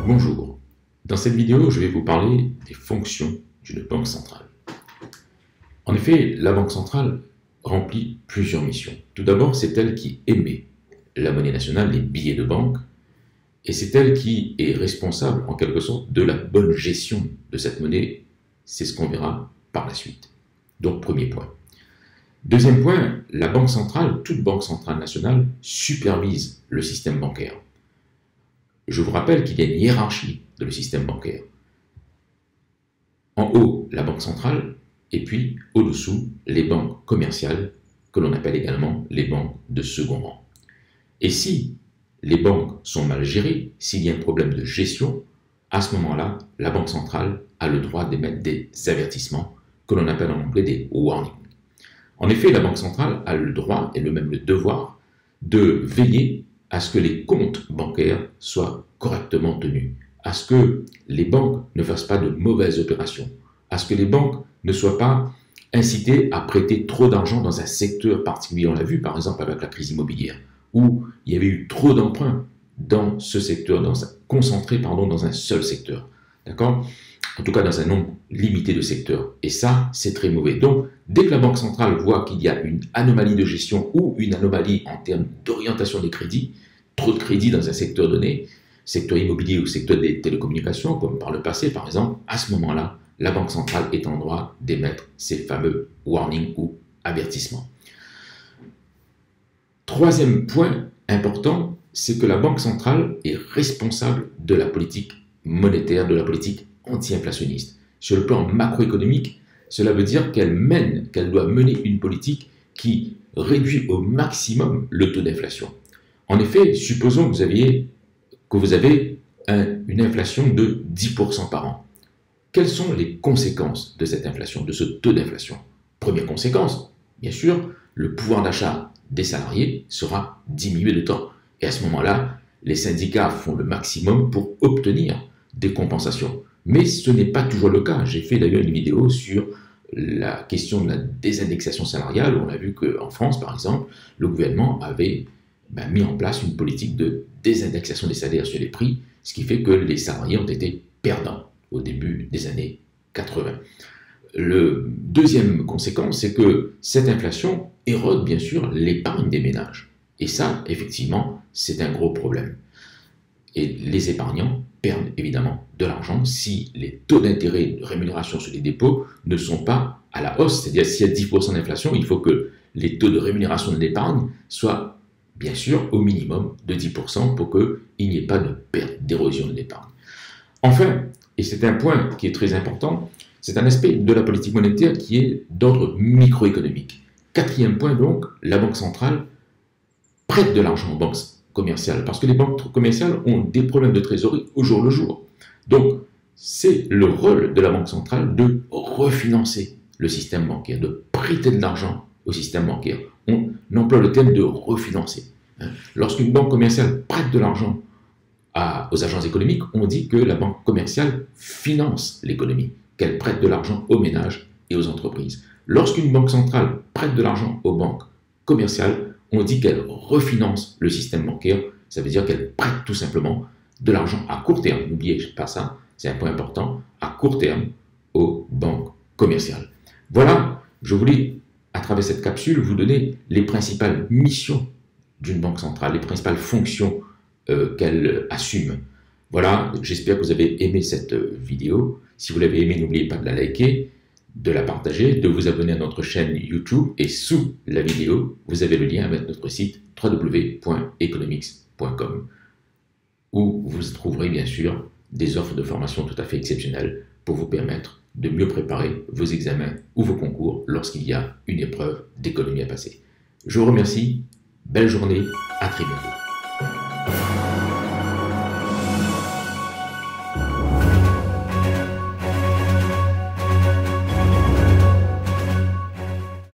Bonjour, dans cette vidéo je vais vous parler des fonctions d'une banque centrale. En effet, la banque centrale remplit plusieurs missions. Tout d'abord, c'est elle qui émet la monnaie nationale, les billets de banque, et c'est elle qui est responsable en quelque sorte de la bonne gestion de cette monnaie. C'est ce qu'on verra par la suite. Donc premier point. Deuxième point, la banque centrale, toute banque centrale nationale, supervise le système bancaire. Je vous rappelle qu'il y a une hiérarchie de le système bancaire. En haut, la banque centrale, et puis au-dessous, les banques commerciales, que l'on appelle également les banques de second rang. Et si les banques sont mal gérées, s'il y a un problème de gestion, à ce moment-là, la banque centrale a le droit d'émettre des avertissements, que l'on appelle en anglais des warnings. En effet, la banque centrale a le droit, et même le devoir, de veiller à ce que les comptes bancaires soient correctement tenus, à ce que les banques ne fassent pas de mauvaises opérations, à ce que les banques ne soient pas incitées à prêter trop d'argent dans un secteur particulier. On l'a vu par exemple avec la crise immobilière, où il y avait eu trop d'emprunts dans ce secteur, concentrés dans un seul secteur. D'accord ? En tout cas dans un nombre limité de secteurs. Et ça, c'est très mauvais. Donc, dès que la Banque centrale voit qu'il y a une anomalie de gestion ou une anomalie en termes d'orientation des crédits, trop de crédits dans un secteur donné, secteur immobilier ou secteur des télécommunications, comme par le passé par exemple, à ce moment-là, la Banque centrale est en droit d'émettre ces fameux warnings ou avertissements. Troisième point important, c'est que la Banque centrale est responsable de la politique monétaire, de la politique anti-inflationniste. Sur le plan macroéconomique, cela veut dire qu'elle doit mener une politique qui réduit au maximum le taux d'inflation. En effet, supposons que vous avez une inflation de 10% par an. Quelles sont les conséquences de cette inflation, de ce taux d'inflation? Première conséquence, bien sûr, le pouvoir d'achat des salariés sera diminué de temps. Et à ce moment-là, les syndicats font le maximum pour obtenir des compensations. Mais ce n'est pas toujours le cas. J'ai fait d'ailleurs une vidéo sur la question de la désindexation salariale, où on a vu qu'en France, par exemple, le gouvernement avait mis en place une politique de désindexation des salaires sur les prix, ce qui fait que les salariés ont été perdants au début des années 80. Le deuxième conséquence, c'est que cette inflation érode bien sûr l'épargne des ménages. Et ça, effectivement, c'est un gros problème. Et les épargnants perdent évidemment de l'argent si les taux d'intérêt de rémunération sur les dépôts ne sont pas à la hausse. C'est-à-dire s'il y a 10% d'inflation, il faut que les taux de rémunération de l'épargne soient bien sûr au minimum de 10% pour qu'il n'y ait pas de perte, d'érosion de l'épargne. Enfin, et c'est un point qui est très important, c'est un aspect de la politique monétaire qui est d'ordre microéconomique. Quatrième point donc, la Banque centrale prête de l'argent aux banques commerciales, parce que les banques commerciales ont des problèmes de trésorerie au jour le jour. Donc, c'est le rôle de la Banque centrale de refinancer le système bancaire, de prêter de l'argent au système bancaire. On emploie le terme de refinancer. Lorsqu'une banque commerciale prête de l'argent aux agences économiques, on dit que la banque commerciale finance l'économie, qu'elle prête de l'argent aux ménages et aux entreprises. Lorsqu'une banque centrale prête de l'argent aux banques commerciales, on dit qu'elle refinance le système bancaire, ça veut dire qu'elle prête tout simplement de l'argent à court terme, n'oubliez pas ça, c'est un point important, à court terme aux banques commerciales. Voilà, je voulais à travers cette capsule vous donner les principales missions d'une banque centrale, les principales fonctions qu'elle assume. Voilà, j'espère que vous avez aimé cette vidéo. Si vous l'avez aimée, n'oubliez pas de la liker, de la partager, de vous abonner à notre chaîne YouTube, et sous la vidéo, vous avez le lien avec notre site www.economics.com, où vous trouverez bien sûr des offres de formation tout à fait exceptionnelles pour vous permettre de mieux préparer vos examens ou vos concours lorsqu'il y a une épreuve d'économie à passer. Je vous remercie, belle journée, à très bientôt.